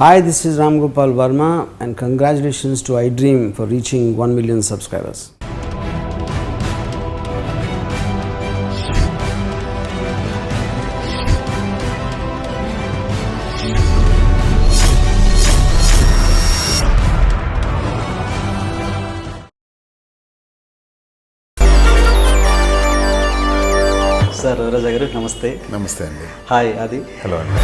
Hi, this is Ram Gopal Verma and congratulations to iDream for reaching 1 million subscribers. Sir రాజా గారు నమస్తే. నమస్తే అండి. Hi అది. Hello అండి.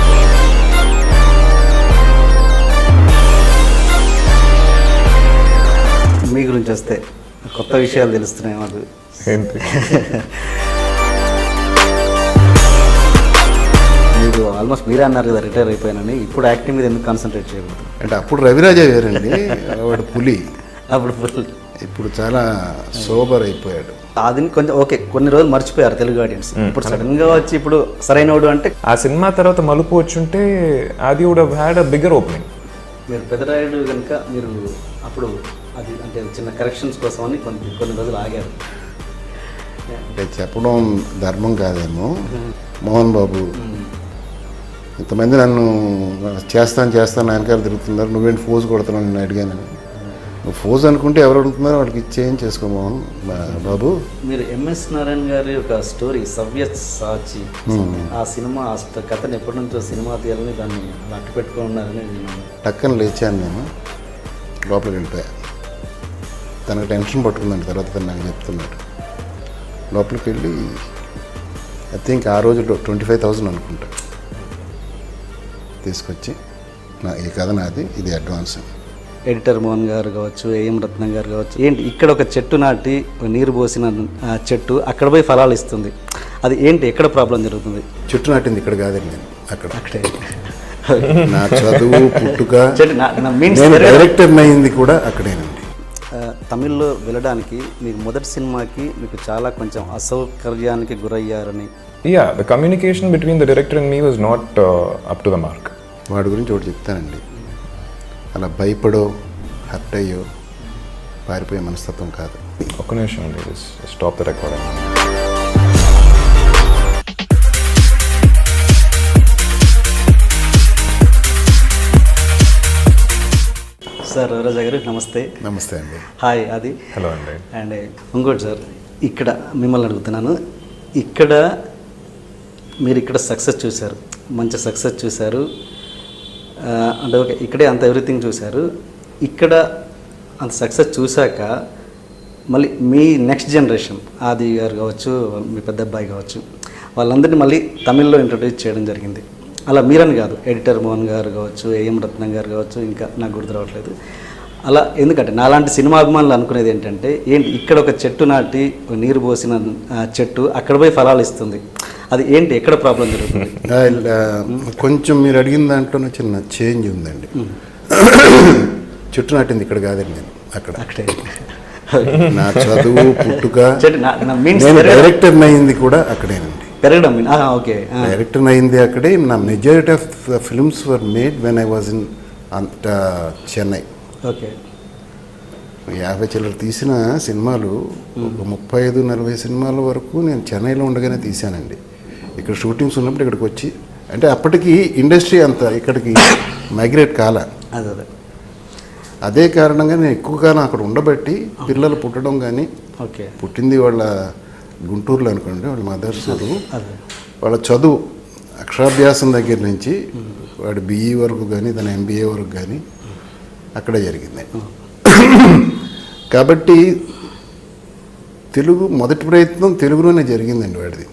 మీ గురించి వస్తే కొత్త విషయాలు తెలుస్తున్నాయి మాకు. ఏంటి? మీరు ఆల్మోస్ట్ మీరే అన్నారు కదా రిటైర్ అయిపోయానని. ఇప్పుడు యాక్టింగ్ మీద ఎందుకు కాన్సన్ట్రేట్ చేయకూడదు? అంటే అప్పుడు రవిరాజా వేరండి, వాడు పులి. అప్పుడు ఇప్పుడు చాలా సోబర్ అయిపోయాడు. అది కొంచెం ఓకే, కొన్ని రోజులు మర్చిపోయారు తెలుగు ఆడియన్స్. ఇప్పుడు సడన్ గా వచ్చి ఇప్పుడు సరైనోడు అంటే ఆ సినిమా తర్వాత మలుపు వచ్చుంటే అది would have had a bigger opening. మీరు పెద్దరాయుడు కనుక మీరు అప్పుడు అది అంటే చిన్న కరెక్షన్స్ కోసం అని కొన్ని రోజులు ఆగారు. అంటే చెప్పడం ధర్మం కాదేమో. మోహన్ బాబు ఇంతమంది నన్ను చేస్తాను వెనకాల తిరుగుతున్నారు, నువ్వేంటి ఫోజ్ కొడుతున్నావు నేను అడిగాను. నువ్వు ఫోజ్ అనుకుంటే ఎవరు అడుగుతున్నారో వాళ్ళకి ఇచ్చేయం చేసుకో మోహన్ బాబు. మీరు ఎంఎస్ నారాయణ గారి ఒక స్టోరీ సవ్య సాచి, ఆ సినిమా కథను ఎప్పటి నుంచో సినిమా తీయాలని దాన్ని అట్టు పెట్టుకుని ఉన్నారని నేను టక్కన లేచాను. నేను లోపలికి వెళ్ళిపోయా. తనకు టెన్షన్ పట్టుకుందండి. తర్వాత తను నాకు చెప్తున్నాడు. లోపలికి వెళ్ళి ఐ థింక్ ఆ రోజుల్లో 25,000 అనుకుంటా తీసుకొచ్చి ఈ కథ నాది, ఇది అడ్వాన్స్. ఎడిటర్ మోహన్ గారు కావచ్చు, ఏఎం రత్నం గారు కావచ్చు, ఏంటి ఇక్కడ ఒక చెట్టు నాటి నీరు పోసిన చెట్టు అక్కడ పోయి ఫలాలు ఇస్తుంది, అది ఏంటి ఎక్కడ ప్రాబ్లం జరుగుతుంది? చెట్టు నాటింది ఇక్కడ కాదండి, నేను అక్కడే. అక్కడే నా చదువు పుట్టుక, మీన్స్ నేను డైరెక్టర్ అయింది కూడా అక్కడేనండి. తమిళ్లో వెళ్ళడానికి మీకు మొదటి సినిమాకి మీకు చాలా కొంచెం అసౌకర్యానికి గురయ్యారని. Yeah, the communication between the director and me was not up to the mark. వాడి గురించి ఒకటి చెప్తానండి. అలా భయపడో హర్ట్ అయ్యో పారిపోయే మనస్తత్వం కాదు. ఒక్క నిమిషం అండి, స్టాప్ ద రికార్డింగ్. సార్ రాజా గారు నమస్తే. నమస్తే అండి. హాయ్ అది. హలో అండి. అండ్ ఇంకోటి సార్, ఇక్కడ మిమ్మల్ని అడుగుతున్నాను, ఇక్కడ మీరు ఇక్కడ సక్సెస్ చూశారు, మంచి సక్సెస్ చూశారు, అంటే ఓకే ఇక్కడే అంత ఎవ్రీథింగ్ చూశారు. ఇక్కడ అంత సక్సెస్ చూశాక మళ్ళీ మీ నెక్స్ట్ జనరేషన్ ఆది గారు కావచ్చు, మీ పెద్ద అబ్బాయి కావచ్చు, వాళ్ళందరినీ మళ్ళీ తమిళ్లో ఇంట్రడ్యూస్ చేయడం జరిగింది. అలా మీరని కాదు, ఎడిటర్ మోహన్ గారు కావచ్చు, ఏఎం రత్నం గారు కావచ్చు, ఇంకా నాకు గుర్తు రావట్లేదు. అలా ఎందుకంటే నాలాంటి సినిమా అభిమానులు అనుకునేది ఏంటంటే, ఏంటి ఇక్కడ ఒక చెట్టు నాటి నీరు పోసిన చెట్టు అక్కడ పోయి ఫలాలు ఇస్తుంది, అది ఏంటి ఎక్కడ ప్రాబ్లం జరుగుతుంది? కొంచెం మీరు అడిగిన దాంట్లోనే చిన్న చేంజ్ ఉందండి. చెట్టు నాటింది ఇక్కడ కాదండి, నేను అక్కడే. నా చదువు పుట్టుక, నేను డైరెక్టర్ అయింది కూడా అక్కడేనండి. పెరగడం ఓకే, డైరెక్టర్ అయింది అక్కడే. నా majority of the films were made when I was in Chennai. Okay. 50 చిల్లర తీసిన సినిమాలు ఒక 35-40 సినిమాల వరకు నేను చెన్నైలో ఉండగానే తీశానండి. ఇక్కడ షూటింగ్స్ ఉన్నప్పుడు ఇక్కడికి వచ్చి, అంటే అప్పటికి ఇండస్ట్రీ అంతా ఇక్కడికి మైగ్రేట్ కాల. అదే కారణంగా నేను ఎక్కువ కాలం అక్కడ ఉండబట్టి పిల్లలు పుట్టడం కానీ, ఓకే పుట్టింది వాళ్ళ గుంటూరులో అనుకోండి, వాళ్ళ మదర్స్, వాళ్ళ చదువు అక్షరాభ్యాసం దగ్గర నుంచి వాడు BE వరకు కానీ తన MBA వరకు కానీ అక్కడే జరిగింది. కాబట్టి తెలుగు మొదటి ప్రయత్నం తెలుగులోనే జరిగిందండి వాడిది.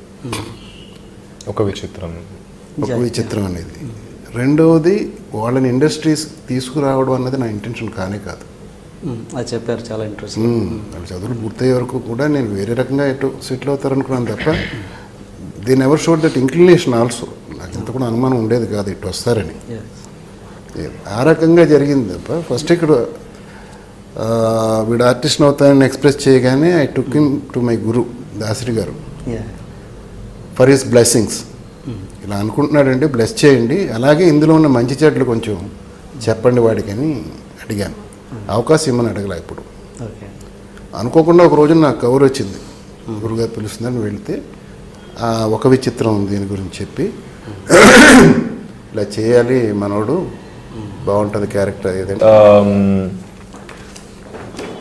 ఒక విచిత్రం అనేది. రెండవది వాళ్ళని ఇండస్ట్రీస్ తీసుకురావడం అన్నది నా ఇంటెన్షన్ కానే కాదు. అది చెప్పారు, చాలా ఇంట్రెస్ట్. వాళ్ళ చదువులు పూర్తయ్యే వరకు కూడా నేను వేరే రకంగా ఎటు సెటిల్ అవుతారనుకున్నాను తప్ప they never showed that inclination also. నాకు ఇంత కూడా అనుమానం ఉండేది కాదు ఇటు వస్తారని. ఆ రకంగా జరిగింది తప్ప ఫస్ట్ ఇక్కడ వీడు ఆర్టిస్ట్ అవుతానని ఎక్స్ప్రెస్ చేయగానే I took him to my guru Dasari గారు ఫర్ హిస్ బ్లెస్సింగ్స్. ఇలా అనుకుంటున్నాడండి, బ్లెస్ చేయండి, అలాగే ఇందులో ఉన్న మంచి చెట్లు కొంచెం చెప్పండి వాడికి అని అడిగాను. అవకాశం ఇమ్మని అడగలే. ఇప్పుడు అనుకోకుండా ఒక రోజు నాకు కవర్ వచ్చింది, గురుగారు పిలుస్తుందని వెళితే ఒక విచిత్రం దీని గురించి చెప్పి ఇలా చేయాలి మనోడు బాగుంటుంది క్యారెక్టర్ ఏదంటే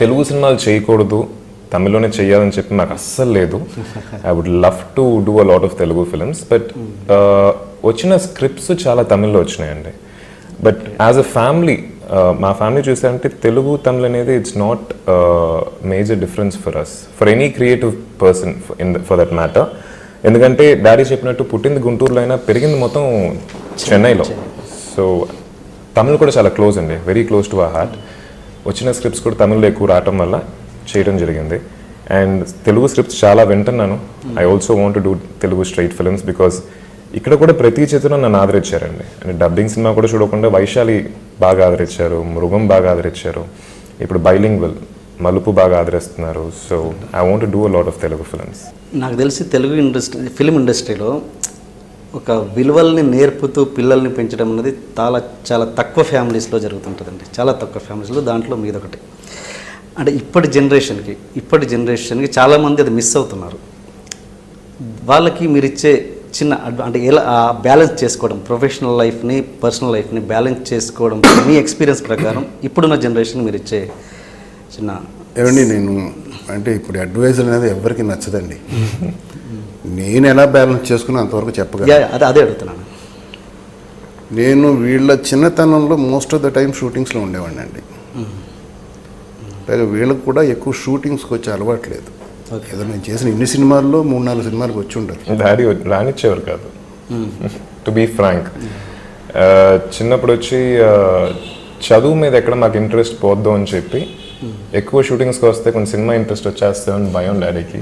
తెలుగు సినిమాలు చేయకూడదు, తమిళ్లోనే చేయాలని చెప్పి నాకు అస్సలు లేదు. I would love to do a lot of Telugu films, but వచ్చిన స్క్రిప్ట్స్ చాలా తమిళ్లో వచ్చినాయండి. బట్ యాజ్ అ ఫ్యామిలీ, మా ఫ్యామిలీ చూసారంటే తెలుగు తమిళ్ అనేది it's not major difference for us, for any creative person for that matter. ఎందుకంటే డాడీ చెప్పినట్టు పుట్టింది గుంటూరులో అయినా పెరిగింది మొత్తం చెన్నైలో. సో తమిళ్ కూడా చాలా క్లోజ్ అండి, very close to our heart. వచ్చిన స్క్రిప్ట్స్ కూడా తమిళ్లో ఎక్కువ రావటం వల్ల చేయడం జరిగింది. అండ్ తెలుగు స్క్రిప్ట్స్ చాలా వింటున్నాను. I also want to do Telugu straight films, because ఇక్కడ కూడా ప్రతి చేతిలో నన్ను ఆదరించారండి. అంటే డబ్బింగ్ సినిమా కూడా చూడకుండా వైశాలి బాగా ఆదరించారు, మృగం బాగా ఆదరించారు, ఇప్పుడు బైలింగ్వల్ మలుపు బాగా ఆదరిస్తున్నారు. So I want to do a lot of Telugu films. నాకు తెలిసి తెలుగు ఫిలిం ఇండస్ట్రీలో ఒక విలువల్ని నేర్పుతూ పిల్లల్ని పెంచడం అనేది చాలా తక్కువ ఫ్యామిలీస్లో జరుగుతుంటుందండి, చాలా తక్కువ ఫ్యామిలీస్లో. దాంట్లో మీదొకటి. అంటే ఇప్పటి జనరేషన్కి చాలామంది అది మిస్ అవుతున్నారు. వాళ్ళకి మీరు ఇచ్చే చిన్న అంటే ఎలా బ్యాలెన్స్ చేసుకోవడం, ప్రొఫెషనల్ లైఫ్ని పర్సనల్ లైఫ్ని బ్యాలెన్స్ చేసుకోవడం మీ ఎక్స్పీరియన్స్ ప్రకారం ఇప్పుడున్న జనరేషన్ మీరు ఇచ్చే చిన్న ఏమండి, నేను అంటే ఇప్పుడు అడ్వైజ్ అనేది ఎవరికి నచ్చదండి. నేను ఎలా బ్యాలెన్స్ చేసుకున్నా అంతవరకు చెప్పగలను. అదే అడుగుతున్నాను. నేను వీళ్ళ చిన్నతనంలో మోస్ట్ ఆఫ్ ద టైం షూటింగ్స్లో ఉండేవాడిని అండి. పైగా వీళ్ళకి కూడా ఎక్కువ షూటింగ్స్కి వచ్చే అలవాట్లేదు. ఏదో నేను చేసిన ఇన్ని సినిమాల్లో 3-4 సినిమాలకు వచ్చి ఉండదు. డాడీ రానిచ్చేవారు కాదు, టు బీ ఫ్రాంక్. చిన్నప్పుడు వచ్చి చదువు మీద ఎక్కడ మాకు ఇంట్రెస్ట్ పోద్దు అని చెప్పి ఎక్కువ షూటింగ్స్కి వస్తే కొంచెం సినిమా ఇంట్రెస్ట్ వచ్చేస్తామని భయం డాడీకి.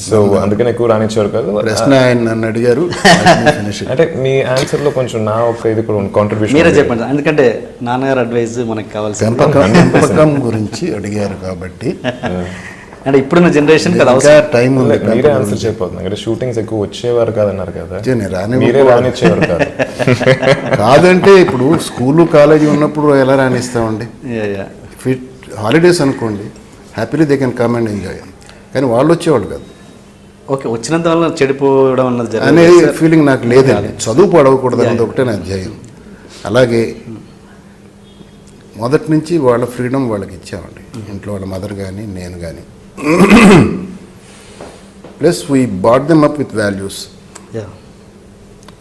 సో అందుకని ఎక్కువ రానిచ్చేవారు కాదు. ప్రశ్న ఆయన నన్ను అడిగారు, అంటే మీ ఆన్సర్లో కొంచెం నా ఒక ఇది కూడా కాంట్రిబ్యూషన్ మీరే చెప్పండి, ఎందుకంటే నాన్నగారు అడ్వైజ్ మనకు కావాల్సి పెంపకం గురించి అడిగారు కాబట్టి. అంటే ఇప్పుడున్న జనరేషన్ టైం ఉంది. మీరే ఆన్సర్ చెప్పబోతున్నారు కదా, షూటింగ్స్ ఎక్కువ వచ్చేవారు కాదన్నారు కదా, మీరే రానిచ్చేవారు కాదు. కాదంటే ఇప్పుడు స్కూలు కాలేజీ ఉన్నప్పుడు ఎలా రాణిస్తామండి? ఫిట్ హాలిడేస్ అనుకోండి, happily they can come and enjoy. కానీ వాళ్ళు వచ్చేవాళ్ళు కాదు. ఓకే, వచ్చినంత వల్ల చెడిపోవడం అన్నది అనే ఫీలింగ్ నాకు లేదండి. చదువు పడవకూడదు అన్నది ఒకటే నా ధ్యేయం. అలాగే మొదటి నుంచి వాళ్ళ ఫ్రీడమ్ వాళ్ళకి ఇచ్చామండి, ఇంట్లో వాళ్ళ మదర్ కానీ నేను కానీ. Plus we bought them up with values.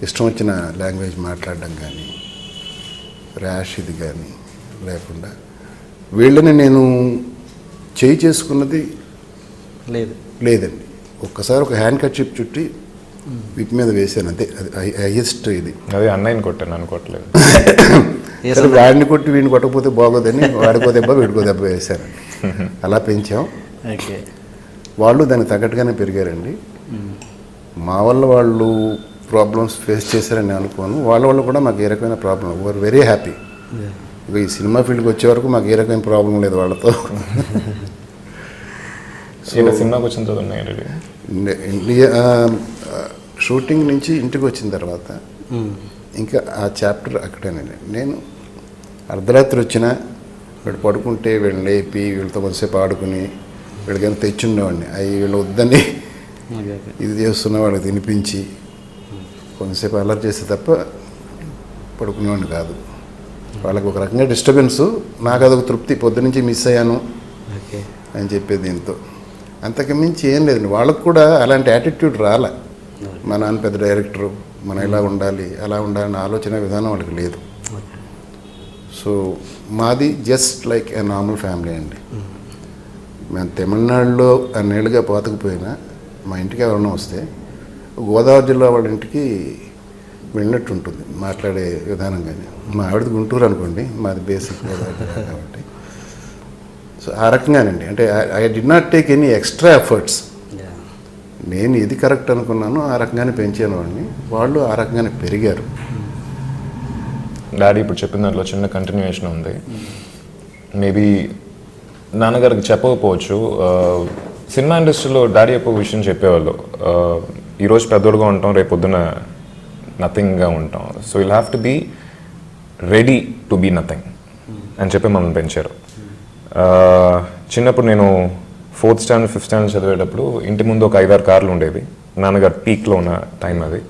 ఇష్టం వచ్చిన లాంగ్వేజ్ మాట్లాడడం కానీ, ర్యాష్ ఇది కానీ లేకుండా వీళ్ళని నేను చేసుకున్నది లేదండి. ఒక్కసారి ఒక హ్యాండ్ కర్చీఫ్ చుట్టి వీటి మీద వేసాను అంతే. అది హైయెస్ట్ ఇది. అదే అన్నయ్యని కొట్టాను, అనుకోవట్లేదు. వాడిని కొట్టి వీడిని కొట్టకపోతే బాగోదని వాడికో దెబ్బ వీడికో దెబ్బ వేశాను. అలా పెంచాం. వాళ్ళు దానికి తగ్గట్టుగానే పెరిగారండి. మా వల్ల వాళ్ళు ప్రాబ్లమ్స్ ఫేస్ చేశారని అనుకోను. వాళ్ళ వల్ల కూడా మాకు ఏ రకమైన ప్రాబ్లం, వీఆర్ వెరీ హ్యాపీ. ఇక ఈ సినిమా ఫీల్డ్కి వచ్చే వరకు మాకు ఏ రకమైన ప్రాబ్లం లేదు వాళ్ళతో. సినిమాకి వచ్చిన తర్వాత ఉన్నాయండి. షూటింగ్ నుంచి ఇంటికి వచ్చిన తర్వాత ఇంకా ఆ చాప్టర్ అక్కడేనండి. నేను అర్ధరాత్రి వచ్చినా వీళ్ళు పడుకుంటే వీళ్ళని లేపి వీళ్ళతో కొంతసేపు ఆడుకుని వీళ్ళకైనా తెచ్చుండేవాడిని. అవి వీళ్ళు వద్దని ఇది చేస్తున్న వాళ్ళకి తినిపించి కొంతసేపు అలర్ట్ చేస్తే తప్ప పడుకునేవాడిని కాదు. వాళ్ళకి ఒక రకంగా డిస్టర్బెన్సు, నాకు అదొక తృప్తి. పొద్దునుంచి మిస్ అయ్యాను అని చెప్పేది దీంతో. అంతకు మించి ఏం లేదండి. వాళ్ళకు కూడా అలాంటి యాటిట్యూడ్ రాలే. మా నాన్న పెద్ద డైరెక్టరు, మనం ఇలా ఉండాలి అలా ఉండాలని ఆలోచన విధానం వాళ్ళకి లేదు. సో మాది జస్ట్ లైక్ ఏ నార్మల్ ఫ్యామిలీ అండి. మేము తమిళనాడులో అన్నేళ్ళుగా పాతుకుపోయినా మా ఇంటికి ఎవరైనా వస్తే గోదావరి జిల్లా వాళ్ళ ఇంటికి వెళ్ళినట్టు ఉంటుంది మాట్లాడే విధానం. కానీ మా ఆవిడది గుంటూరు అనుకోండి, మాది బేసిక్ గోదావరి జిల్లా కాబట్టి. సో ఆ రకంగానండి. అంటే I did not take any extra efforts. నేను ఇది కరెక్ట్ అనుకున్నాను, ఆ రకంగానే పెంచాను వాడిని. వాళ్ళు ఆ రకంగానే పెరిగారు. డాడీ ఇప్పుడు చెప్పిన దాంట్లో చిన్న కంటిన్యూయేషన్ ఉంది. మేబీ నాన్నగారికి చెప్పకపోవచ్చు. సినిమా ఇండస్ట్రీలో డాడీ ఒక విషయం చెప్పేవాళ్ళు, ఈరోజు పెద్దోడుగా ఉంటాం, రేపు పొద్దున నథింగ్గా ఉంటాం. So will have to be ready to be nothing అని చెప్పి మమ్మల్ని పెంచారు. చిన్నప్పుడు నేను 4th స్టాండర్డ్ 5th స్టాండర్డ్ చదివేటప్పుడు ఇంటి ముందు ఒక 5-6 కార్లు ఉండేవి. నాన్నగారు పీక్లో ఉన్న టైం అది.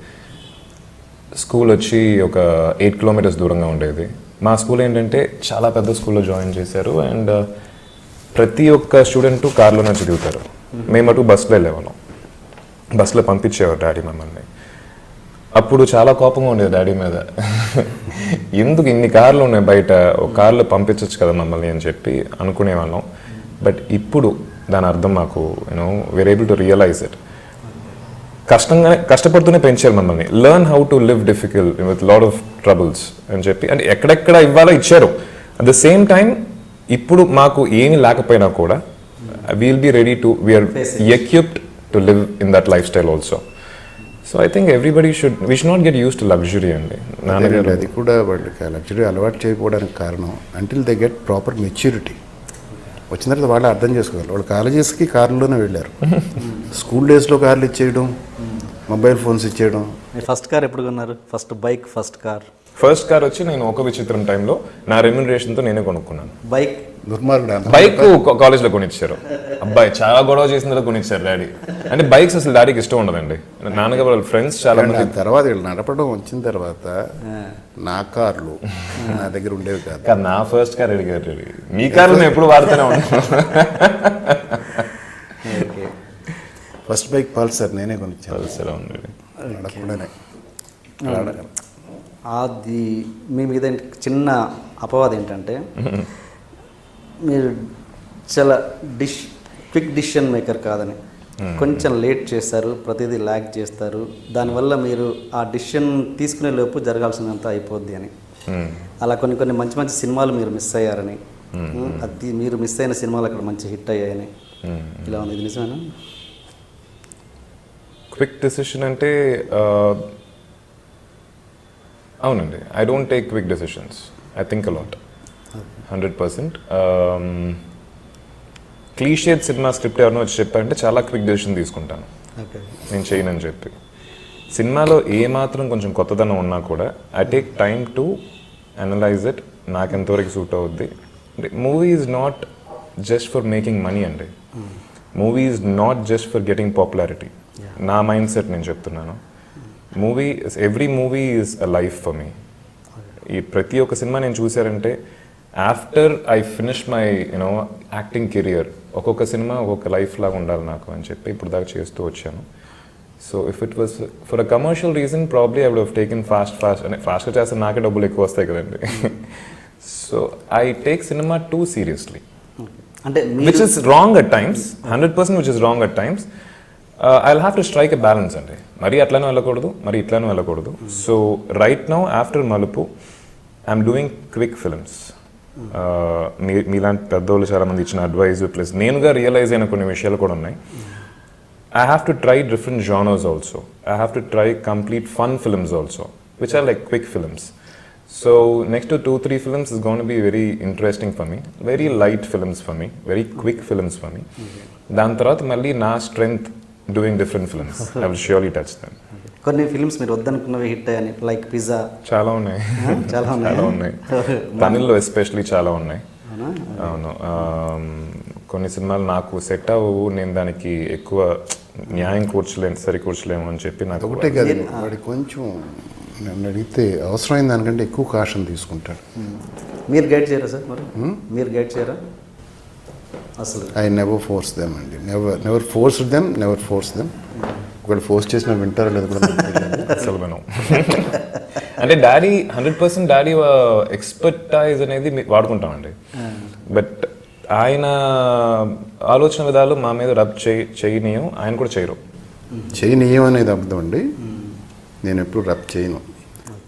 స్కూల్ వచ్చి ఒక 8 కిలోమీటర్స్ దూరంగా ఉండేది. మా స్కూల్ ఏంటంటే చాలా పెద్ద స్కూల్లో జాయిన్ చేశారు అండ్ ప్రతి ఒక్క స్టూడెంట్ కార్లోనే చదువుతారు. మేము అటు బస్సులో వెళ్ళేవాళ్ళం, బస్సులో పంపించేవారు డాడీ మమ్మల్ని. అప్పుడు చాలా కోపంగా ఉండేది డాడీ మీద, ఎందుకు ఇన్ని కార్లు ఉన్నాయి బయట, ఒక కార్లో పంపించవచ్చు కదా మమ్మల్ని అని చెప్పి అనుకునేవాళ్ళం. బట్ ఇప్పుడు దాని అర్థం మాకు we are able to realise it. కష్టపడుతూనే పెంచారు మమ్మల్ని. Learn how to live difficult with lot of troubles అని చెప్పి, అంటే ఎక్కడెక్కడ ఇవ్వాలో ఇచ్చారు. అట్ ద సేమ్ టైం ఇప్పుడు మాకు ఏమీ లేకపోయినా కూడా we'll be ready to, we are equipped to live in that lifestyle also. So I think everybody we should not get use to luxury అండి. అది కూడా వాళ్ళకి లగ్జరీ అలవాటు చేయకపోవడానికి కారణం until they get proper maturity. వచ్చిన తర్వాత వాళ్ళు అర్థం చేసుకోవాలి. వాళ్ళు కాలేజెస్కి కార్లోనే వెళ్ళారు, స్కూల్ డేస్లో కార్లు ఇచ్చేయడం, మొబైల్ ఫోన్స్ ఇచ్చేయడం. మీరు ఫస్ట్ కార్ ఎప్పుడు కొన్నారు? First bike, first car? First car వచ్చి నేను ఒక విచిత్రం టైంలో నా రెమ్యునరేషన్తో నేనే కొనుక్కున్నాను. బైక్ దుర్మార్గుడు. బైక్ కాలేజ్లో కొనిచ్చారు. అబ్బాయి చాలా గొడవ చేసిన తర్వాత కొనిచ్చారు డాడీ. అంటే బైక్స్ అసలు డాడీకి ఇష్టం ఉండదండి. నాన్నగారు వాళ్ళ ఫ్రెండ్స్ చాలా మంది. తర్వాత వీళ్ళు నడపడం వచ్చిన తర్వాత నా కార్లు నా దగ్గర ఉండేవి కాదు. నా ఫస్ట్ కార్ అడిగారు, మీ కార్లు నేను ఎప్పుడు వాడుతూనే ఉన్నాను. ఫస్ట్ బైక్ పల్సర్ నేనే కొనిచ్చాను. పల్సర్ ఉండేది. నడపడమే. అది మీ మీద చిన్న అపవాదం ఏంటంటే మీరు చాలా క్విక్ డిసిషన్ మేకర్ కాదని, కొంచెం లేట్ చేస్తారు, ప్రతిదీ ల్యాగ్ చేస్తారు. దానివల్ల మీరు ఆ డిసిషన్ తీసుకునే లోపు జరగాల్సినంత అయిపోద్ది అని. అలా కొన్ని మంచి మంచి సినిమాలు మీరు మిస్ అయ్యారని, అది మీరు మిస్ అయిన సినిమాలు అక్కడ మంచి హిట్ అయ్యాయని ఇలా ఉంది. ఇది నిజమేనా? క్విక్ డెసిషన్ అంటే అవునండి. I don't take quick decisions. I think a lot. 100%. Clichéd cinema script ఎవరినో వచ్చి చెప్పారంటే చాలా క్విక్ డెసిషన్ తీసుకుంటాను, నేను చేయనని చెప్పి. సినిమాలో ఏమాత్రం కొంచెం కొత్తదనం ఉన్నా కూడా I take time to analyse it, నాకు ఎంతవరకు సూట్ అవుద్ది. Movie is not just for making money అండి. Movie is not just for getting popularity. నా మైండ్ సెట్ నేను చెప్తున్నాను. Every movie is a life for me. ఈ ప్రతి ఒక్క సినిమా నేను చూసారంటే after I finish my acting career ఒక్కొక్క సినిమా ఒక్కొక్క లైఫ్ లాగా ఉండాలి నాకు అని చెప్పి ఇప్పుడు దాకా చేస్తూ వచ్చాను. So if it was for a commercial reason probably I would have taken ఫాస్ట్గా చేస్తే నాకే డబ్బులు ఎక్కువ వస్తాయి కదండి. So I take cinema too seriously, అంటే which is wrong at times. 100% which is wrong at times. I will have to strike a balance అండి. మరి అట్లానూ వెళ్ళకూడదు, మరి ఇట్లానూ వెళ్ళకూడదు. So right now after Malupu I'm doing quick films. మీలాంటి పెద్దోళ్ళు చాలామంది ఇచ్చిన అడ్వైజ్ ప్లస్ నేనుగా రియలైజ్ అయిన కొన్ని విషయాలు కూడా ఉన్నాయి. I have to try different genres also. I have to try complete fun films also, which are like quick films. So next to 2-3 films is going to be very interesting for me. Very light films for me. Very quick films for me. దాని తర్వాత మళ్ళీ నా strength doing different films. I will surely touch them. కొన్ని films మీరు వద్దనుకున్నవి hit అయ్యాయి, like pizza. చాలా ఉన్నాయి. చాలా ఉన్నాయి. తమిళ్లో ఎస్పెషలీ చాలా ఉన్నాయి. అవును. కొన్ని సినిమాలు నాకు సెట్ అవ్వవు, నేను దానికి ఎక్కువ న్యాయం సరికూర్చలేము అని చెప్పి నాకు ఒకటే కాదు, వాడి కొంచెం నన్ను అడిగితే అవసరమైన దానికంటే ఎక్కువ కాషన్ తీసుకుంటాడు. మీరు గైడ్ చేయరా సార్? మరి మీరు గైడ్ చేయరా అసలు? ఐ నెవర్ ఫోర్స్ దెమ్ అండి. Never force them. ఒకవేళ ఫోర్స్ చేసినా వింటారో లేదు కూడా అసలు మనం. అంటే డాడీ 100% డాడీ ఎక్స్పర్టైజ్ అనేది వాడుకుంటామండి. బట్ ఆయన ఆలోచన విధాలు మా మీద రబ్ చేయనీయం, ఆయన కూడా చేయరు. చేయనీయం అనేది అర్థం అండి. నేను ఎప్పుడు రబ్ చేయను.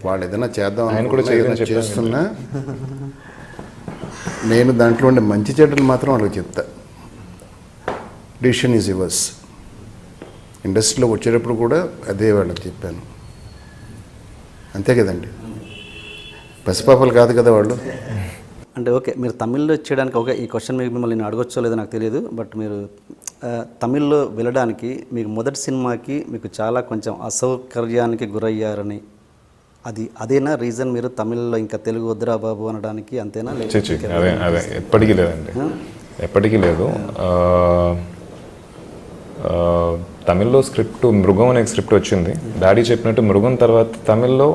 వాళ్ళు ఏదైనా చేద్దాం ఆయన కూడా చేస్తున్నా నేను దాంట్లో ఉండే మంచి చెడ్డలు మాత్రం వాళ్ళకి చెప్తా. Decision is yours. ఇండస్ట్రీలో వచ్చేటప్పుడు కూడా అదే వాళ్ళకి చెప్పాను. అంతే కదండి, పసిపాపలు కాదు కదా వాళ్ళు. అంటే ఓకే, మీరు తమిళ్లో చేయడానికి ఓకే, ఈ క్వశ్చన్ మీకు మిమ్మల్ని నేను అడగొచ్చో లేదో నాకు తెలియదు. బట్ మీరు తమిళ్లో వెళ్ళడానికి మీకు మొదటి సినిమాకి మీకు చాలా కొంచెం అసౌకర్యానికి గురయ్యారని, అదేనా రీజన్ మీరు తమిళ్లో ఇంకా తెలుగు వద్దురా బాబు అనడానికి? అంతేనా? అదే ఎప్పటికీ లేదండి, ఎప్పటికీ లేదు. తమిళ్లో స్క్రిప్ట్ మృగం అనే స్క్రిప్ట్ వచ్చింది. డాడీ చెప్పినట్టు మృగం తర్వాత తమిళ్లో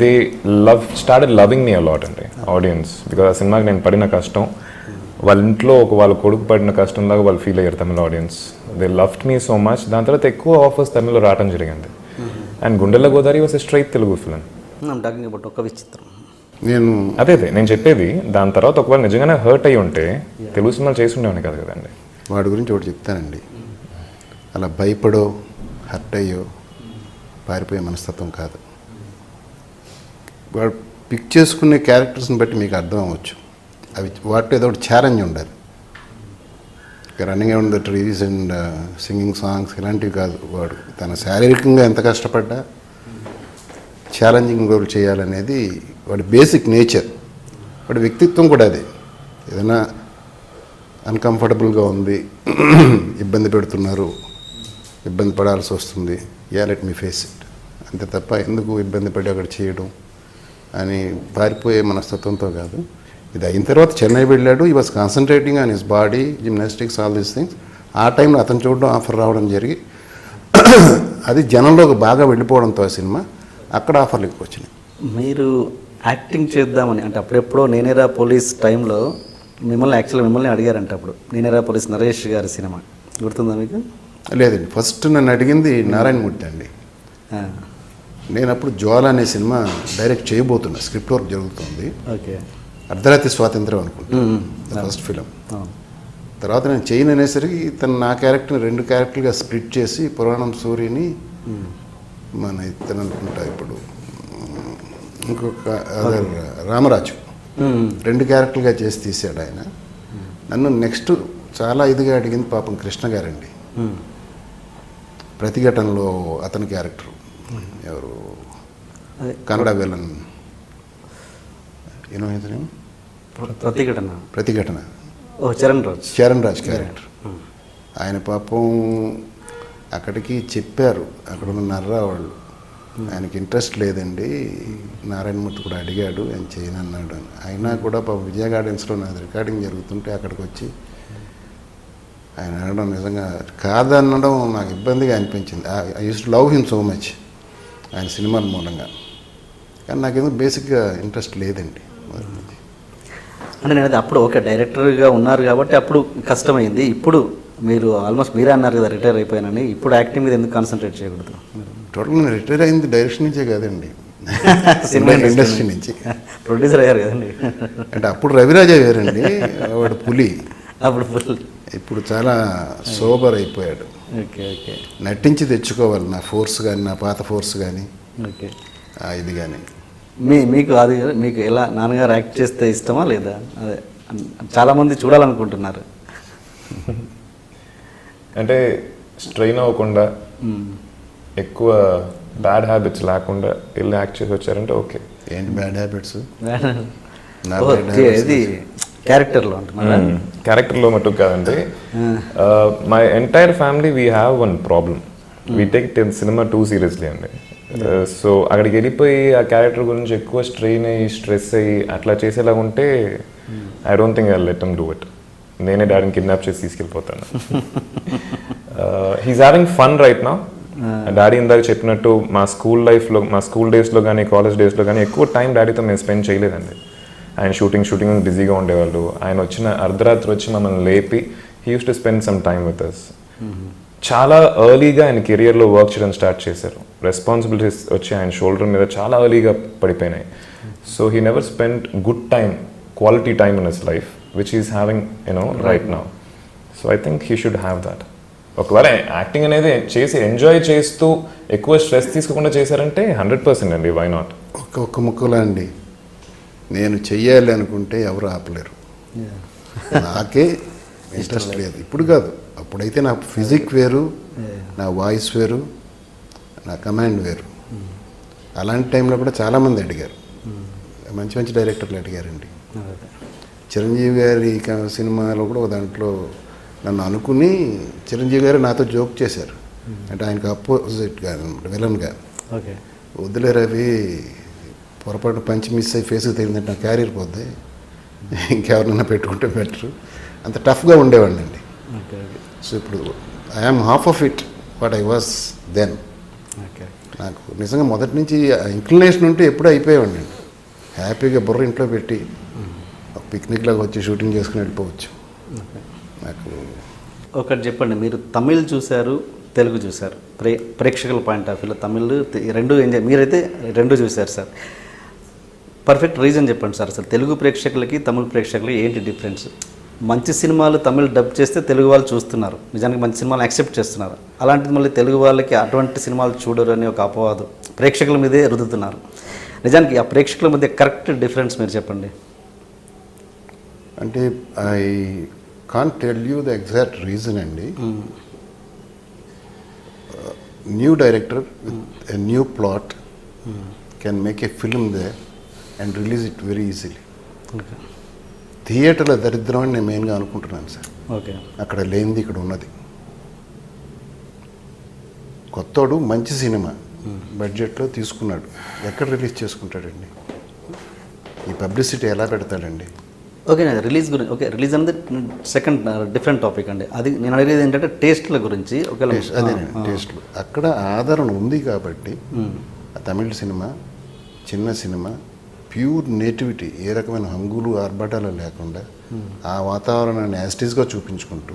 they started loving me a lot అండి ఆడియన్స్. బికాజ్ ఆ సినిమాకి నేను పడిన కష్టం వాళ్ళ ఇంట్లో వాళ్ళ కొడుకు పడిన కష్టంలాగా వాళ్ళు ఫీల్ అయ్యారు Tamil audiences. They loved me so much. దాని తర్వాత ఎక్కువ ఆఫర్స్ తమిళ్లో రావడం జరిగింది. And Gundela Godavari was a straight Telugu film. Talking about ఒక విచిత్రం. నేను అదే నేను చెప్పేది, దాని తర్వాత ఒకవేళ నిజంగానే హర్ట్ అయ్యి ఉంటే తెలుగు సినిమాలు చేసి ఉండేవాడిని కాదు కదండి. వాడి గురించి ఒకటి చెప్తానండి, అలా భయపడో హర్ట్ అయ్యో పారిపోయే మనస్తత్వం కాదు. వాడు పిక్ చేసుకునే క్యారెక్టర్స్ని బట్టి మీకు అర్థం అవ్వచ్చు. అవి వాటిలో ఏదో ఒకటి ఛాలెంజ్ ఉండాలి. Running around the trees and singing songs ఇలాంటివి కాదు. వాడు తన శారీరకంగా ఎంత కష్టపడ్డా ఛాలెంజింగ్ రోల్ చేయాలనేది వాడి బేసిక్ నేచర్. వాడి వ్యక్తిత్వం కూడా అదే. ఏదైనా అన్కంఫర్టబుల్గా ఉంది, ఇబ్బంది పెడుతున్నారు, ఇబ్బంది పడాల్సి వస్తుంది, లెట్ మీ ఫేస్ ఇట్, అంతే తప్ప ఎందుకు ఇబ్బంది పడి అక్కడ చేయడం అని పారిపోయే మనస్తత్వంతో కాదు. ఇది అయిన తర్వాత చెన్నై వెళ్ళాడు. ఈ was concentrating on his body, gymnastics, all these things. ఆ టైంలో అతను చూడడం, ఆఫర్ రావడం జరిగి అది జనంలోకి బాగా వెళ్ళిపోవడంతో ఆ సినిమా అక్కడ ఆఫర్లు ఎక్కువ వచ్చినాయి. మీరు యాక్టింగ్ చేద్దామని అంటే అప్పుడెప్పుడో నేనేరా పోలీస్ టైంలో మిమ్మల్ని అడిగారంట. అప్పుడు నేనేరా పోలీస్ నరేష్ గారి సినిమా గుర్తుందా మీకు? లేదండి, ఫస్ట్ నన్ను అడిగింది నారాయణమూర్తి అండి. నేను అప్పుడు జ్వాల అనే సినిమా డైరెక్ట్ చేయబోతున్నా, స్క్రిప్ట్ వర్క్ జరుగుతుంది. ఓకే. అర్ధరాత్రి స్వాతంత్రం అనుకుంటున్నాను ఫస్ట్ ఫిలం. తర్వాత నేను చేయను అనేసరికి తను నా క్యారెక్టర్ని 2 క్యారెక్టర్లుగా స్ప్లిట్ చేసి పురాణం సూర్యని మన ఇతను అనుకుంటా ఇప్పుడు ఇంకొక రామరాజు 2 క్యారెక్టర్లుగా చేసి తీసాడు ఆయన. నన్ను నెక్స్ట్ చాలా ఇదిగా అడిగింది పాపం కృష్ణ గారండి. ప్రతిఘటనలో అతని క్యారెక్టర్ ఎవరు, కన్నడ విలన్, ఏమో ప్రతిఘటన చరణ్ రాజ్ క్యారెక్టర్. ఆయన పాపం అక్కడికి చెప్పారు, అక్కడ ఉన్న నర్రా వాళ్ళు, ఆయనకి ఇంట్రెస్ట్ లేదండి, నారాయణమూర్తి కూడా అడిగాడు, ఆయన చేయను అన్నాడు అని. అయినా కూడా పాపం విజయ గార్డెన్స్లో నాది రికార్డింగ్ జరుగుతుంటే అక్కడికి వచ్చి ఆయన అనడం నిజంగా కాదనడం నాకు ఇబ్బందిగా అనిపించింది. I use to love him so much ఆయన సినిమాల మూలంగా. కానీ నాకేమో బేసిక్గా ఇంట్రెస్ట్ లేదండి. అంటే నేను అది అప్పుడు ఓకే డైరెక్టర్గా ఉన్నారు కాబట్టి అప్పుడు కష్టమైంది. ఇప్పుడు మీరు ఆల్మోస్ట్ మీరే అన్నారు కదా రిటైర్ అయిపోయానని, ఇప్పుడు యాక్టింగ్ మీద ఎందుకు కాన్సన్ట్రేట్ చేయకూడదు? టోటల్ నేను రిటైర్ అయింది డైరెక్షన్ నుంచే కాదండి, సినిమా ఇండస్ట్రీ నుంచి. ప్రొడ్యూసర్ అయ్యారు కదండి. అంటే అప్పుడు రవిరాజా వేరండి, వాడు పులి. అప్పుడు ఇప్పుడు చాలా సోబర్ అయిపోయాడు. Okay okay. నటించి తెచ్చుకోవాలి నా ఫోర్స్ కానీ, నా పాత ఫోర్స్ కానీ, ఓకే ఇది కానీ. మీకు అది మీకు ఎలా నాన్నగారు యాక్ట్ చేస్తే ఇష్టమా లేదా? అదే చాలామంది చూడాలనుకుంటున్నారు. అంటే స్ట్రెయిన్ అవ్వకుండా ఎక్కువ బ్యాడ్ హ్యాబిట్స్ లేకుండా వెళ్ళి యాక్ట్ చేసి వచ్చారంటే ఓకే. ఏంటి బ్యాడ్ హ్యాబిట్స్? ఇది క్యారెక్టర్లో అంటున్నారా? క్యారెక్టర్లో మటుకు కాదండి. My entire family we have one problem, we take cinema too seriously అండి. సో అక్కడికి వెళ్ళిపోయి ఆ క్యారెక్టర్ గురించి ఎక్కువ స్ట్రెయిన్ అయ్యి స్ట్రెస్ అయ్యి అట్లా చేసేలా ఉంటే I don't think I let them do it. నేనే డాడీని కిడ్నాప్ చేసి తీసుకెళ్ళిపోతాను. He's having fun right now. Daddy ఇందాక చెప్పినట్టు మా స్కూల్ లైఫ్లో, మా స్కూల్ డేస్లో కానీ కాలేజ్ డేస్లో కానీ ఎక్కువ టైం డాడీతో మేము స్పెండ్ చేయలేదండి. ఆయన షూటింగ్ బిజీగా ఉండేవాళ్ళు. ఆయన వచ్చిన అర్ధరాత్రి వచ్చి మమ్మల్ని లేపి he use to spend some time with us. చాలా ఎర్లీగా ఆయన కెరియర్లో వర్క్ చేయడం స్టార్ట్ చేశారు. రెస్పాన్సిబిలిటీస్ వచ్చి ఆయన షోల్డర్ మీద చాలా ఎర్లీగా పడిపోయినాయి. So he never spend good time, quality time in his life which is having right now. So I think he should have that. ఒకవేళ యాక్టింగ్ అనేది చేసి ఎంజాయ్ చేస్తూ ఎక్కువ స్ట్రెస్ తీసుకోకుండా చేశారంటే 100% అండి, వై నాట్? ఒక్క ముక్కలో అండి, నేను చెయ్యాలి అనుకుంటే ఎవరు ఆపలేరు. నాకే ఇంట్రెస్ట్ లేదు. ఇప్పుడు కాదు, అప్పుడైతే నా ఫిజిక్ వేరు, నా వాయిస్ వేరు, నా కమాండ్ వేరు. అలాంటి టైంలో కూడా చాలామంది అడిగారు, మంచి మంచి డైరెక్టర్లు అడిగారండి. చిరంజీవి గారి సినిమాలో కూడా ఒక దాంట్లో నన్ను అనుకుని చిరంజీవి గారు నాతో జోక్ చేశారు. అంటే ఆయనకు అపోజిట్గా అనమాట, విలన్గా. ఓకే, వద్దులే రవి, పొరపాటు పంచి మిస్ అయ్యి ఫేస్కి తగిలిందంటే నా క్యారియర్ పోద్ది, ఇంకెవరినైనా పెట్టుకుంటే బెటరు. అంత టఫ్గా ఉండేవాడిని అండి. సో ఇప్పుడు I'm half of it what I was then. Okay, నాకు నిజంగా మొదటి నుంచి ఇంక్లినేషన్ ఉంటే ఎప్పుడూ అయిపోయేవాడిని. హ్యాపీగా బుర్ర ఇంట్లో పెట్టి పిక్నిక్లాగా వచ్చి షూటింగ్ చేసుకుని వెళ్ళిపోవచ్చు. నాకు ఒకటి చెప్పండి, మీరు తమిళ్ చూశారు, తెలుగు చూశారు, ప్రేక్షకుల పాయింట్ ఆఫ్ వ్యూలో తమిళ్ రెండు ఎంజాయ్, మీరైతే రెండు చూశారు సార్. పర్ఫెక్ట్ రీజన్ చెప్పండి సార్, అసలు తెలుగు ప్రేక్షకులకి తమిళ ప్రేక్షకులకి ఏంటి డిఫరెన్స్? మంచి సినిమాలు తమిళ్ డబ్ చేస్తే తెలుగు వాళ్ళు చూస్తున్నారు, నిజానికి మంచి సినిమాలు యాక్సెప్ట్ చేస్తున్నారు. అలాంటిది మళ్ళీ తెలుగు వాళ్ళకి అటువంటి సినిమాలు చూడరు అని ఒక అపవాదం ప్రేక్షకుల మీదే రుద్దుతున్నారు. నిజానికి ఆ ప్రేక్షకుల మధ్య కరెక్ట్ డిఫరెన్స్ మీరు చెప్పండి. అంటే I can't tell you the exact reason అండి. New director with a new plot can make a film there and release it very easily. థియేటర్ల దరిద్రం అని నేను మెయిన్గా అనుకుంటున్నాను సార్. ఓకే, అక్కడ లేనిది ఇక్కడ ఉన్నది. కొత్తోడు మంచి సినిమా బడ్జెట్లో తీసుకున్నాడు, ఎక్కడ రిలీజ్ చేసుకుంటాడండి? ఈ పబ్లిసిటీ ఎలా పెడతాడండి? ఓకే, రిలీజ్ గురించి ఓకే, రిలీజ్ అనేది సెకండ్ డిఫరెంట్ టాపిక్ అండి. అది నేను అడిగేది ఏంటంటే టేస్ట్ల గురించి. అదేనండి టేస్ట్లు. అక్కడ ఆదరణ ఉంది కాబట్టి ఆ తమిళ సినిమా చిన్న సినిమా ప్యూర్ నేటివిటీ, ఏ రకమైన హంగులు ఆర్భాటాలు లేకుండా ఆ వాతావరణాన్ని యాస్టీస్గా చూపించుకుంటూ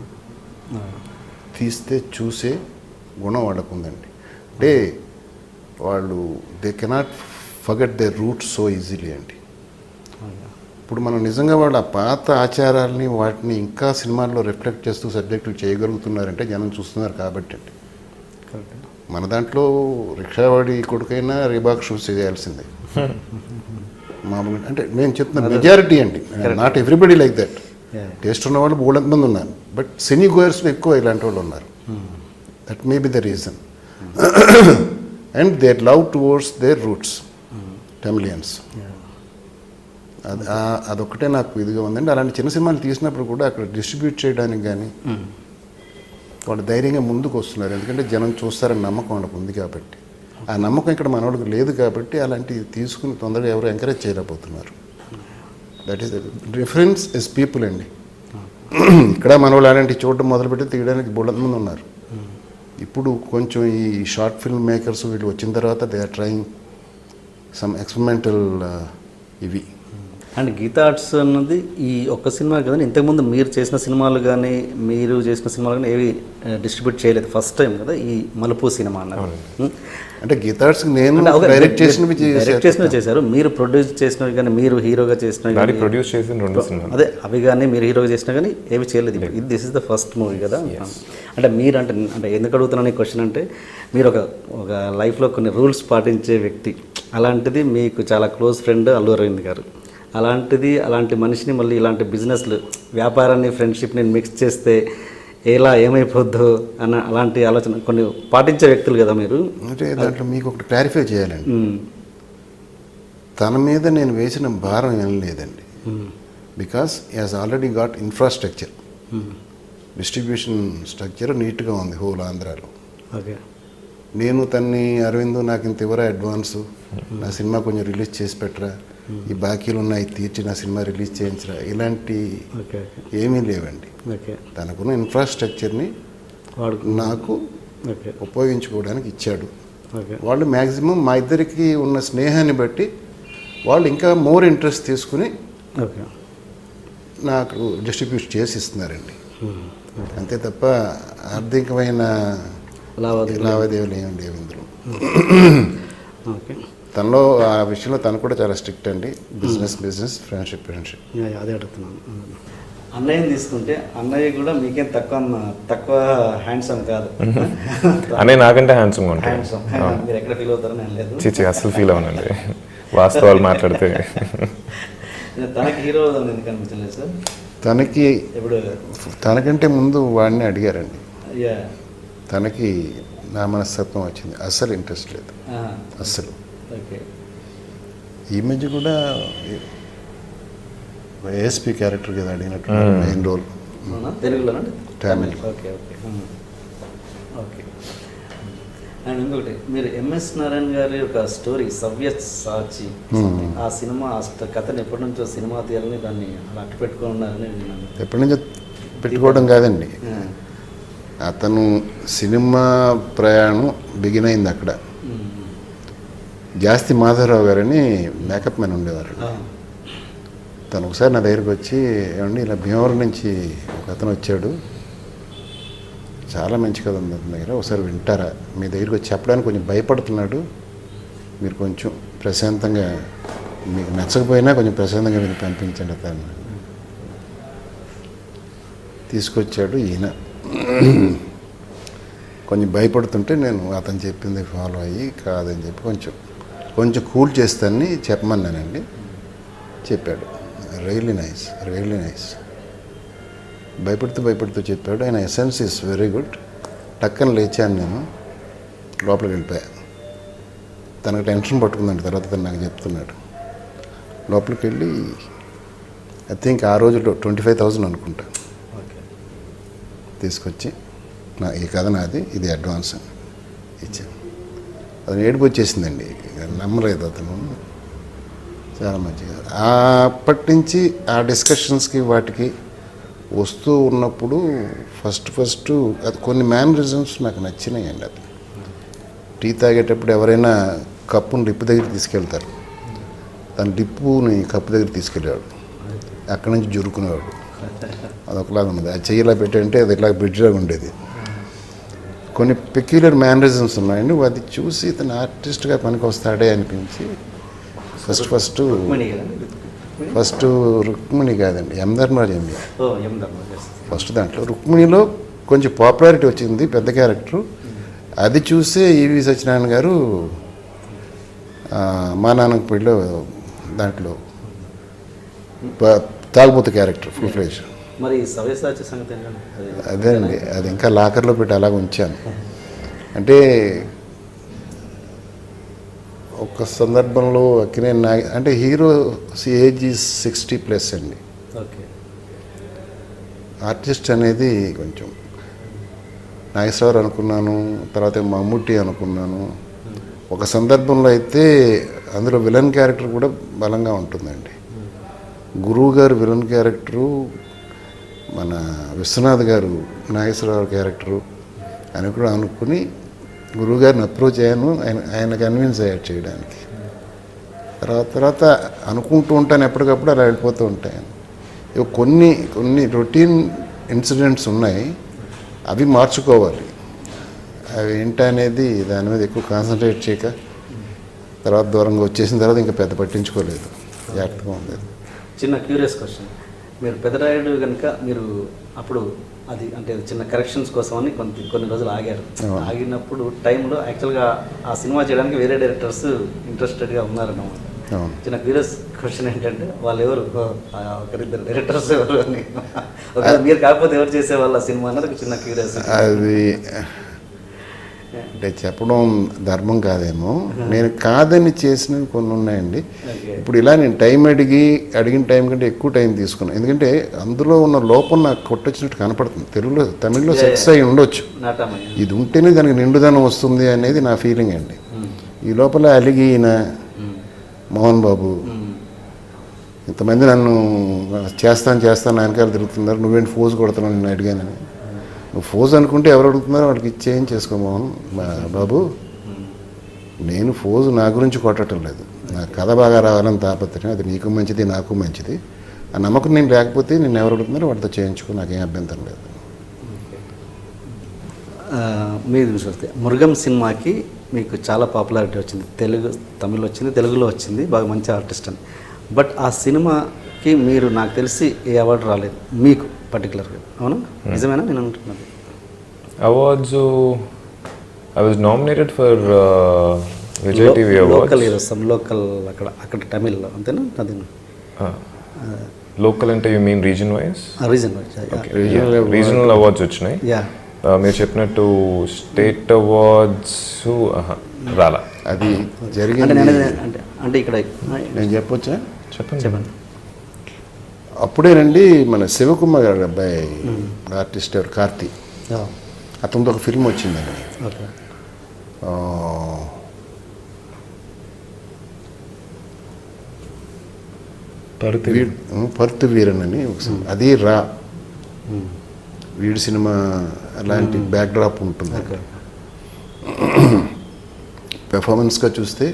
తీస్తే చూసే గుణం వాళ్ళకు ఉందండి. అంటే వాళ్ళు they cannot forget they roots so easily అండి. ఇప్పుడు మనం నిజంగా వాళ్ళ పాత ఆచారాలని వాటిని ఇంకా సినిమాల్లో రిఫ్లెక్ట్ చేస్తూ సబ్జెక్టులు చేయగలుగుతున్నారంటే జనం చూస్తున్నారు కాబట్టి అండి. మన దాంట్లో రిక్షావాడి కొడుకైనా రీబాక్ షూస్ చేయాల్సిందే మామూలుగా. అంటే నేను చెప్తున్నా మెజారిటీ అండి, not everybody like that. Taste ఉన్న వాళ్ళు బోల్డ్ మంది ఉన్నారు, బట్ సినీ గోయర్స్లో ఎక్కువ ఇలాంటి వాళ్ళు ఉన్నారు. That may be the reason. And there love towards there roots Tamilians. అదొక్కటే నాకు ఇదిగా ఉందండి. అలాంటి చిన్న సినిమాలు తీసినప్పుడు కూడా అక్కడ డిస్ట్రిబ్యూట్ చేయడానికి కానీ వాళ్ళు ధైర్యంగా ముందుకు వస్తున్నారు, ఎందుకంటే జనం చూస్తారని నమ్మకం వాళ్ళకు ఉంది కాబట్టి. ఆ నమ్మకం ఇక్కడ మనవాళ్ళకి లేదు కాబట్టి అలాంటివి తీసుకుని తొందరగా ఎవరు ఎంకరేజ్ చేయలేకపోతున్నారు. That is the difference is people అండి. ఇక్కడ మనవాళ్ళు అలాంటివి చూడడం మొదలుపెట్టి తీయడానికి బోల్డ్ మంది ఉన్నారు. ఇప్పుడు కొంచెం ఈ షార్ట్ ఫిల్మ్ మేకర్స్ వీళ్ళు వచ్చిన తర్వాత they are trying some experimental ఇవి. అండ్ గీతా ఆర్ట్స్ అన్నది ఈ ఒక్క సినిమా కదండి, ఇంతకుముందు మీరు చేసిన సినిమాలు కానీ మీరు చేసిన సినిమాలు కానీ ఏవి డిస్ట్రిబ్యూట్ చేయలేదు, ఫస్ట్ టైం కదా ఈ మలుపు సినిమా అన్నారు. అంటే గీతా ఆర్ట్స్ నేను డైరెక్ట్ చేసినవి చేశారు, మీరు ప్రొడ్యూస్ చేసినవి కానీ మీరు హీరోగా చేసినవి ప్రొడ్యూస్ చేసిన 2 సినిమాలు అదే అవి కానీ మీరు హీరోగా చేసినా కానీ ఏవి చేయలేదు. ఇది this is the first movie కదా. అంటే మీరు అంటే ఎందుకు అడుగుతున్నాను ఈ క్వశ్చన్ అంటే, మీరు ఒక లైఫ్లో కొన్ని రూల్స్ పాటించే వ్యక్తి, అలాంటిది మీకు చాలా క్లోజ్ ఫ్రెండ్ అల్లు అరవింద్ గారు. అలాంటి మనిషిని మళ్ళీ ఇలాంటి బిజినెస్లు, వ్యాపారాన్ని, ఫ్రెండ్షిప్ని మిక్స్ చేస్తే ఎలా ఏమైపోద్దు అన్న అలాంటి ఆలోచన కొన్ని పాటించే వ్యక్తులు కదా మీరు. అంటే దాంట్లో మీకు ఒకటి క్లారిఫై చేయాలండి. తన మీద నేను వేసిన భారం ఏం లేదండి. Because he has already got infrastructure, distribution structure నీట్గా ఉంది హోల్ ఆంధ్రాలో. ఓకే, నేను తన్ని అరవింద్ నాకు ఇంత ఇవ్వరా అడ్వాన్సు, నా సినిమా కొంచెం రిలీజ్ చేసి పెట్టరా, ఈ బాకీలు ఉన్నాయి తీర్చి నా సినిమా రిలీజ్ చేయించరా, ఇలాంటి ఏమీ లేవండి. తనకున్న ఇన్ఫ్రాస్ట్రక్చర్ని నాకు ఉపయోగించుకోవడానికి ఇచ్చాడు. వాళ్ళు మ్యాక్సిమం మా ఇద్దరికి ఉన్న స్నేహాన్ని బట్టి వాళ్ళు ఇంకా మోర్ ఇంట్రెస్ట్ తీసుకుని నాకు డిస్ట్రిబ్యూట్ చేసి ఇస్తున్నారండి. అంతే తప్ప ఆర్థికమైన లావాదేవీలు ఏమి లేవు ఇందులో. తనలో ఆ విషయంలో తను కూడా చాలా స్ట్రిక్ట్ అండి. Business, friendship. అదే అడుగుతున్నాను. అన్నయ్యని తీసుకుంటే అన్నయ్య కూడా మీకేం తక్కువ హ్యాండ్సమ్ కాదు. అన్నయ్య నాకంటే హ్యాండ్సమ్ ఉంటాడు. మీరు ఎక్కడ ఫీల్ అవుతారో నేను లేదు. చిచి అసలు ఫీల్ అవునండి, వాస్తవాలు మాట్లాడితే. తనకి హీరో ఎందుకు అనిపించలేదు సార్? తనకంటే ముందు వాడిని అడిగారండి. తనకి నా మనస్తత్వం వచ్చింది, అస్సలు ఇంట్రెస్ట్ లేదు అస్సలు. ఈ మధ్య కూడా ఏఎస్పీ క్యారెక్టర్ కదా అడిగినట్టు మెయిన్ రోల్ తెలుగులోనండి, తమిళ్. ఓకే. అండ్ ఇంకొకటి, మీరు ఎంఎస్ నారాయణ గారి ఒక స్టోరీ సవ్యసాచి, ఆ సినిమా కథను ఎప్పటి నుంచో సినిమా తీయాలని దాన్ని అలా అట్టు పెట్టుకున్నారని విన్నాను. ఎప్పటి నుంచో పెట్టుకోవడం కాదండి, అతను సినిమా ప్రయాణం బిగిన్ అయింది అక్కడ. జాస్తి మాధవరావు గారని మేకప్ మ్యాన్ ఉండేవారు. తను ఒకసారి నా దగ్గరికి వచ్చి, ఏమండి ఇలా భీమవరం నుంచి ఒక అతను వచ్చాడు, చాలా మంచి కథ ఉంది అతని దగ్గర, ఒకసారి వింటారా, మీ దగ్గరికి వచ్చి చెప్పడానికి కొంచెం భయపడుతున్నాడు, మీరు కొంచెం ప్రశాంతంగా, మీకు నచ్చకపోయినా కొంచెం ప్రశాంతంగా మీరు పంపించండి అతను. తీసుకొచ్చాడు ఈయన. కొంచెం భయపడుతుంటే నేను అతను చెప్పింది ఫాలో అయ్యి కాదని చెప్పి కొంచెం కూల్ చేస్తానని చెప్పమన్నానండి. చెప్పాడు. Really nice, really nice. భయపడుతూ చెప్పాడు. ఆయన ఎసెన్స్ ఇస్ వెరీ గుడ్. టక్కన లేచాను నేను, లోపలికి వెళ్ళిపోయా. తనకు టెన్షన్ పట్టుకుందండి. తర్వాత తను నాకు చెప్తున్నాడు. లోపలికి వెళ్ళి ఐ థింక్ ఆ రోజులో 25,000 అనుకుంటా తీసుకొచ్చి, ఈ కథ నాది, ఇది అడ్వాన్స్ ఇచ్చాను. అతను ఏడుపు వచ్చేసిందండి, నమ్మలేదు అతను. చాలా మంచిగా అప్పటి నుంచి ఆ డిస్కషన్స్కి వాటికి వస్తూ ఉన్నప్పుడు ఫస్ట్ అది కొన్ని మ్యానరిజమ్స్ నాకు నచ్చినాయండి. అది టీ తాగేటప్పుడు ఎవరైనా కప్పును డిప్పు దగ్గర తీసుకెళ్తారు, తన డిప్పుని కప్పు దగ్గర తీసుకెళ్ళేవాడు, అక్కడి నుంచి జురుకునేవాడు. అదొకలాగా ఉన్నది. అది చెయ్యిలా పెట్టంటే అది ఇట్లా బ్రిడ్జ్లాగా ఉండేది. కొన్ని పెక్యులర్ మ్యానరిజమ్స్ ఉన్నాయండి. అది చూసి ఇతను ఆర్టిస్ట్గా పనికి వస్తాడే అనిపించి ఫస్ట్ రుక్మిణి కాదండి, యమధర్మరాజు ఎంబీ ఫస్ట్. దాంట్లో రుక్మిణిలో కొంచెం పాపులారిటీ వచ్చింది, పెద్ద క్యారెక్టరు. అది చూసే ఈవి సత్యనారాయణ గారు మా నాన్నకు పెళ్ళిలో దాంట్లో తాగుబోతు క్యారెక్టర్ ఫుల్ ఫ్లెజ్. మరి సవ్యసాచి సంగతి ఏంటంటే అదేనండి, అది ఇంకా లాకర్లో పెట్టి అలాగ ఉంచాను. అంటే ఒక సందర్భంలో అక్కినేని అంటే హీరో ఏజ్ ఈజ్ 60+ అండి. ఓకే. ఆర్టిస్ట్ అనేది కొంచెం నాగేశ్వరరావు అనుకున్నాను, తర్వాత మమ్ముట్టి అనుకున్నాను. ఒక సందర్భంలో అయితే అందులో విలన్ క్యారెక్టర్ కూడా బలంగా ఉంటుందండి. గురువు గారు విలన్ క్యారెక్టరు, మన విశ్వనాథ్ గారు నాగేశ్వరరావు క్యారెక్టరు అని కూడా అనుకుని గురువుగారిని అప్రోచ్ అయ్యాను. ఆయన కన్విన్స్ అయ్యాడు చేయడానికి. తర్వాత అనుకుంటూ ఉంటాను, ఎప్పటికప్పుడు అలా వెళ్ళిపోతూ ఉంటాను. కొన్ని రొటీన్ ఇన్సిడెంట్స్ ఉన్నాయి, అవి మార్చుకోవాలి. అవి ఏంటనేది దాని మీద ఎక్కువ కాన్సన్ట్రేట్ చేయక తర్వాత దూరంగా వచ్చేసిన తర్వాత ఇంకా పెద్ద పట్టించుకోలేదు, జాగ్రత్తగా ఉండేది. చిన్న క్యూరియస్ క్వశ్చన్, మీరు పెదరాయుడు కనుక మీరు అప్పుడు అది అంటే చిన్న కరెక్షన్స్ కోసం అని కొన్ని రోజులు ఆగారు. ఆగినప్పుడు టైంలో యాక్చువల్గా ఆ సినిమా చేయడానికి వేరే డైరెక్టర్స్ ఇంట్రెస్టెడ్గా ఉన్నారన్నమాట. చిన్న క్యూరియస్ క్వశ్చన్ ఏంటంటే వాళ్ళు ఎవరు, ఒకరిద్దరు డైరెక్టర్స్ ఎవరు అని, మీరు కాకపోతే ఎవరు చేసేవాళ్ళ సినిమా అన్నది చిన్న క్యూరియస్. అది అంటే చెప్పడం ధర్మం కాదేమో, నేను కాదని చేసినవి కొన్ని ఉన్నాయండి. ఇప్పుడు ఇలా నేను టైం అడిగిన టైం కంటే ఎక్కువ టైం తీసుకున్నాను. ఎందుకంటే అందులో ఉన్న లోపం నాకు కొట్టొచ్చినట్టు కనపడుతుంది. తమిళ్లో సక్సెస్ అయి ఉండొచ్చు, ఇది ఉంటేనే దానికి నిండుదనం వస్తుంది అనేది నా ఫీలింగ్ అండి. ఈ లోపల అలిగి ఈయన మోహన్ బాబు ఇంతమంది నన్ను చేస్తాను వెనకాల తిరుగుతున్నారు, నువ్వేంటి ఫోజ్ కొడుతున్నావు నేను అడిగానని. నువ్వు ఫోజ్ అనుకుంటే ఎవరు అడుగుతున్నారో వాళ్ళకి ఇచ్చేం చేసుకో మోహన్ బాబు, నేను ఫోజ్ నా గురించి కొట్టడం లేదు, నా కథ బాగా రావాలని తాపత్రయం, అది నీకు మంచిది నాకు మంచిది. ఆ నమ్మకం నేను లేకపోతే నేను ఎవరు అడుగుతున్నారో వాటితో చేయించుకో, నాకేం అభ్యంతరం లేదు. మీరు చూస్తే మురుగం సినిమాకి మీకు చాలా పాపులారిటీ వచ్చింది, తమిళ్ వచ్చింది, తెలుగులో వచ్చింది, బాగా మంచి ఆర్టిస్ట్ అని. బట్ ఆ సినిమాకి మీరు నాకు తెలిసి ఏ అవార్డు రాలేదు మీకు పర్టికులర్గా, అవునా? నిజమేనా నేను అంటున్నాను? Awards I was nominated for Vijay TV awards. Local అక్కడ తమిళ్లో అంతేనా? అది లోకల్ అంటే you mean reason wise? Regional awards వచ్చినాయి. మీరు చెప్పినట్టు స్టేట్ అవార్డ్స్ రాలా. అది జరిగింది అంటే ఇక్కడ నేను చెప్పొచ్చా? చెప్పండి. అప్పుడేనండి మన శివకుమార్ గారి అబ్బాయి ఆర్టిస్ట్ ఎవరు, కార్తీ, అతనితో ఒక ఫిల్మ్ వచ్చిందండి. పరుతు వీరన్ అని ఒక సినిమా, అది వీడి సినిమా అలాంటి బ్యాక్డ్రాప్ ఉంటుంది. పెర్ఫార్మెన్స్గా చూస్తే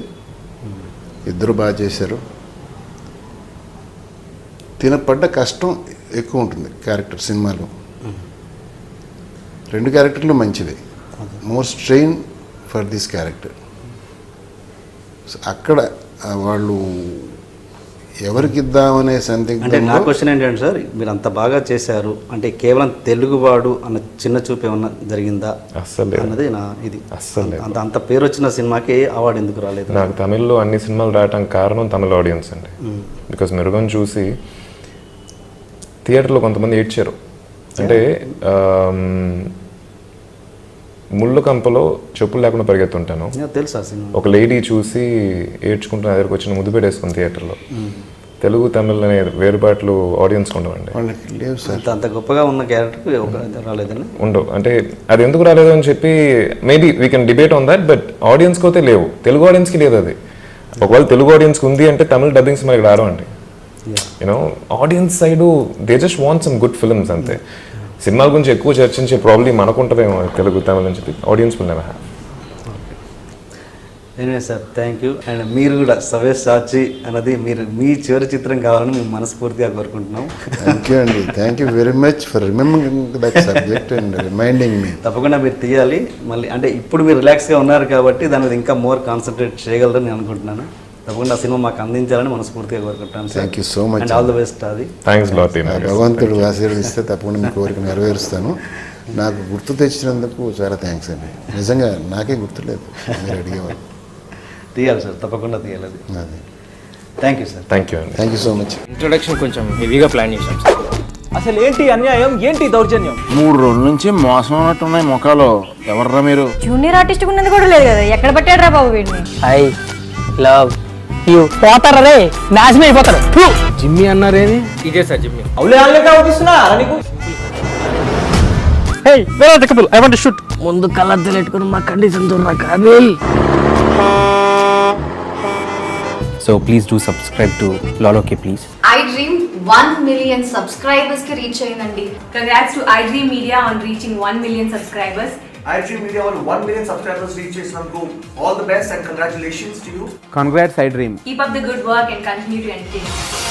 ఇద్దరు బాగా చేశారు. తినపడ్డ కష్టం ఎక్కువ ఉంటుంది క్యారెక్టర్ సినిమాలో. 2 క్యారెక్టర్లు మంచిది. More strain for this character. అక్కడ వాళ్ళు ఎవరికి ఇద్దామనే అంటే నా సందిగ్ధంలో క్వశ్చన్ ఏంటంటే సార్, మీరు అంత బాగా చేశారు అంటే కేవలం తెలుగువాడు అన్న చిన్న చూపు ఏమన్నా జరిగిందా అస్సలు లేదు. అన్నది నా ఇది. అస్సలు లేదు. అంత పేరు వచ్చిన సినిమాకి అవార్డు ఎందుకు రాలేదు? నాకు తమిళ్లో అన్ని సినిమాలు రావడానికి కారణం తమిళ ఆడియన్స్ అండి. బికాస్ మెరుగన్ చూసి థియేటర్లో కొంతమంది ఏడ్చారు. అంటే ముళ్ళు కంపలో చెప్పులు లేకుండా పరిగెత్తుంటాను. తెలుసా సినిమా? ఒక లేడీ చూసి ఏడ్చుకుంటున్న దగ్గరకు వచ్చిన ముద్దు పెట్టేసుకుని థియేటర్లో. తెలుగు తమిళ్ అనే వేరుబాట్లు ఆడియన్స్ ఉండవండి. వాళ్ళకి లేవు సార్. అంత గొప్పగా ఉన్న క్యారెక్టర్ రాలేదని ఉండవు. అంటే అది ఎందుకు రాలేదు అని చెప్పి maybe we can debate on that. But ఆడియన్స్కి అయితే లేవు, తెలుగు ఆడియన్స్కి లేదు అది. ఒకవేళ తెలుగు ఆడియన్స్కి ఉంది అంటే తమిళ డబ్బింగ్స్ మనకి రావండి. You know audience side they just want some good films అంతే. సినిమాల గురించి ఎక్కువ చర్చించే ప్రాబ్లం మనకుంటుందేమో తెలుగు తమిళ అని చెప్పి audience will never have. Anyway sir, thank you. And మీరు కూడా సవ్య సాచి అన్నది మీ చివరి చిత్రం కావాలని మేము మనస్ఫూర్తిగా కోరుకుంటున్నాం. థ్యాంక్ యూ అండి. Thank you very much for remembering that subject and reminding me. తప్పకుండా మీరు తీయాలి. మళ్ళీ అంటే ఇప్పుడు మీరు రిలాక్స్గా ఉన్నారు కాబట్టి దాని మీద ఇంకా మోర్ కాన్సన్ట్రేట్ చేయగలరని నేను అనుకుంటున్నాను. తప్పకుండా ఆ సినిమా మాకు అందించాలని మనస్ఫూర్తిగా కోరుకుంటాను. Thank you so much. And all the best. అది థ్యాంక్స్ లాట్. భగవంతుడు ఆశీర్వదిస్తే తప్పకుండా మీ కోరిక నెరవేరుస్తాను. నాకు గుర్తు తెచ్చినందుకు చాలా థ్యాంక్స్ అండి. నిజంగా నాకే గుర్తులేదు, మీరు అడిగేవారు. తీయాలి సార్, తప్పకుండా తీయాలి. అది thank you sir. Thank you అండి. Thank you so much. Introduction కొంచెం హెవీగా ప్లాన్ చేశాం సార్. అసలు ఏంటి అన్యాయం, ఏంటి దౌర్జన్యం? 3 రోజుల నుంచి మోసం ఉన్నట్టున్నాయి మొఖాలు. ఎవర్రా మీరు? జూనియర్ ఆర్టిస్ట్ ఉన్నది కూడా లేదు కదా, ఎక్కడ పట్టాడు రా బాబు వీడిని? I love you. పోతారా రే, నాశనం అయిపోతారు. జిమ్మి అన్నారేమి? ఇదే సార్ జిమ్మి. అవులే ఆన్లైన్ అవుతున్నా నీకు. Hey where are the couple, I want to shoot. ముందు కళ్ళద్దాలు పెట్టుకుని మా కండిషన్ చూడరా Kaabil. So please do subscribe to Loloke please. iDream 1 million subscribers ki reach ayindandi. Congrats to iDream Media on reaching 1 million subscribers. iDream Media on 1 million subscribers reach chesinanduku all the best and congratulations to you. Congrats iDream. Keep up the good work and continue to entertain us.